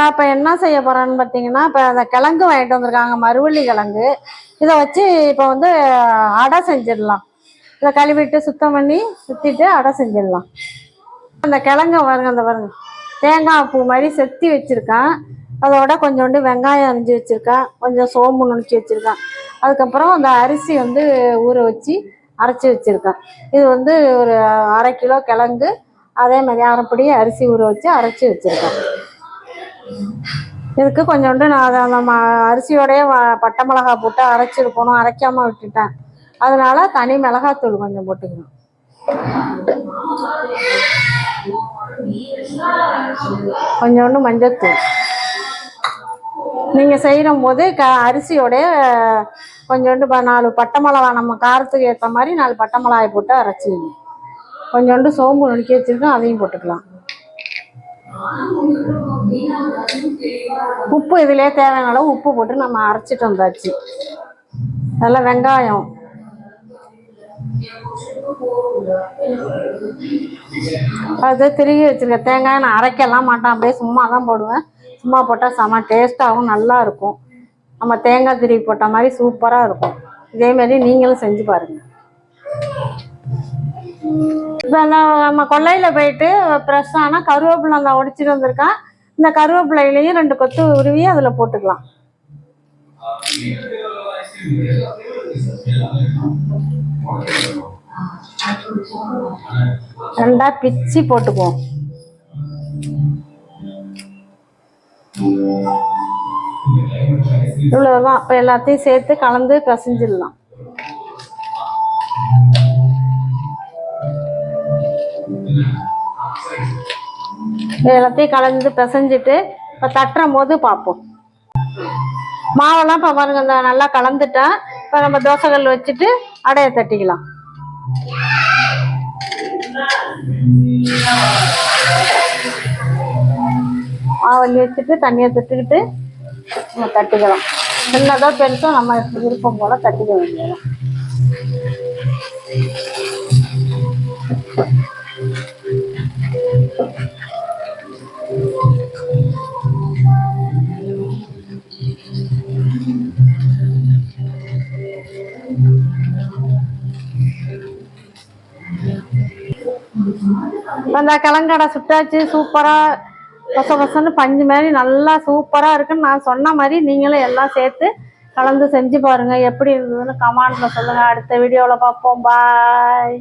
நான் இப்போ என்ன செய்ய போகிறேன்னு பார்த்தீங்கன்னா, இப்போ அந்த கிழங்கு வாங்கிட்டு வந்திருக்காங்க, மருவள்ளி கிழங்கு. இதை வச்சு இப்போ வந்து அடை செஞ்சிடலாம். இதை கழுவிட்டு சுத்தம் பண்ணி சுற்றிட்டு அடை செஞ்சிடலாம். அந்த கிழங்க பாருங்க, அந்த பாருங்க, தேங்காய் பூ மாதிரி செத்தி வச்சுருக்கேன். அதோட கொஞ்சோண்டு வெங்காயம் அரிஞ்சு வச்சுருக்கேன், கொஞ்சம் சோம்பு நுணுக்கி வச்சுருக்கேன். அதுக்கப்புறம் அந்த அரிசி வந்து ஊற வச்சு அரைச்சி வச்சுருக்கேன். இது வந்து ஒரு 1/2 கிலோ கிழங்கு, அதே மாதிரி அரைப்படி அரிசி ஊற வச்சு அரைச்சி வச்சுருக்கேன். இதுக்கு கொஞ்சோண்டு நான் அதை அந்த அரிசியோடைய பட்டை மிளகா போட்டு அரைச்சிருக்கணும், அரைக்காமல் விட்டுட்டேன். அதனால தனி மிளகாத்தூள் கொஞ்சம் போட்டுக்கணும். கொஞ்சோண்டு மஞ்சத்தூள். நீங்கள் செய்கிற போது அரிசியோடைய கொஞ்சோண்டு 4 பட்டை மிளகா, நம்ம காரத்துக்கு ஏற்ற மாதிரி 4 பட்டை மிளகாய் போட்டு அரைச்சிக்கணும். கொஞ்சோண்டு சோம்பு நுணுக்கி வச்சுருக்கோம், அதையும் போட்டுக்கலாம். உப்பு இதிலே தேவையான அளவு உப்பு போட்டு நம்ம அரைச்சிட்டு வந்தாச்சு. நல்லா வெங்காயம், அது திருகி வச்சுருக்க தேங்காய் நான் அரைக்கலாம் மாட்டேன், அப்படியே சும்மா தான் போடுவேன். சும்மா போட்டால் செம டேஸ்ட்டாகவும் நல்லா இருக்கும். நம்ம தேங்காய் திருவி போட்ட மாதிரி சூப்பராக இருக்கும். இதேமாரி நீங்களும் செஞ்சு பாருங்கள். இப்போ நம்ம கொல்லையில் போயிட்டு ஃப்ரெஷ்ஷான கருவேப்பிலை நான் ஒடிச்சிட்டு வந்திருக்கேன். இந்த கருவேப்பிலையிலையும் 2 கொத்து உருவி அதில் போட்டுக்கலாம். ரெண்டா பிச்சு போட்டுக்குவோம். இவ்வளவுதான். இப்போ எல்லாத்தையும் சேர்த்து கலந்து பிசைஞ்சிடலாம். எல்லாத்தையும் கலந்து பிசைஞ்சிட்டு இப்போ தட்டுற போது பார்ப்போம். மாவெல்லாம் இப்போ பாருங்க, இந்த நல்லா கலந்துட்டேன். இப்போ நம்ம தோசைக்கல் வச்சுட்டு அடையை தட்டிக்கலாம். மாவல்லி வச்சுட்டு தண்ணியை தொட்டுக்கிட்டு நம்ம தட்டிக்கலாம். சின்னதோ பெருசோ நம்ம விருப்பம் போல தட்டிக்க வேண்டியதான். அந்த கிழங்கடை சுட்டாச்சு. சூப்பராக பச பசன்னு பஞ்சு மாதிரி நல்லா சூப்பராக இருக்குன்னு நான் சொன்ன மாதிரி நீங்களும் எல்லாம் சேர்த்து கலந்து செஞ்சு பாருங்கள். எப்படி இருந்ததுன்னு கமெண்ட்ல சொல்லுங்கள். அடுத்த வீடியோவில் பார்ப்போம். பாய்.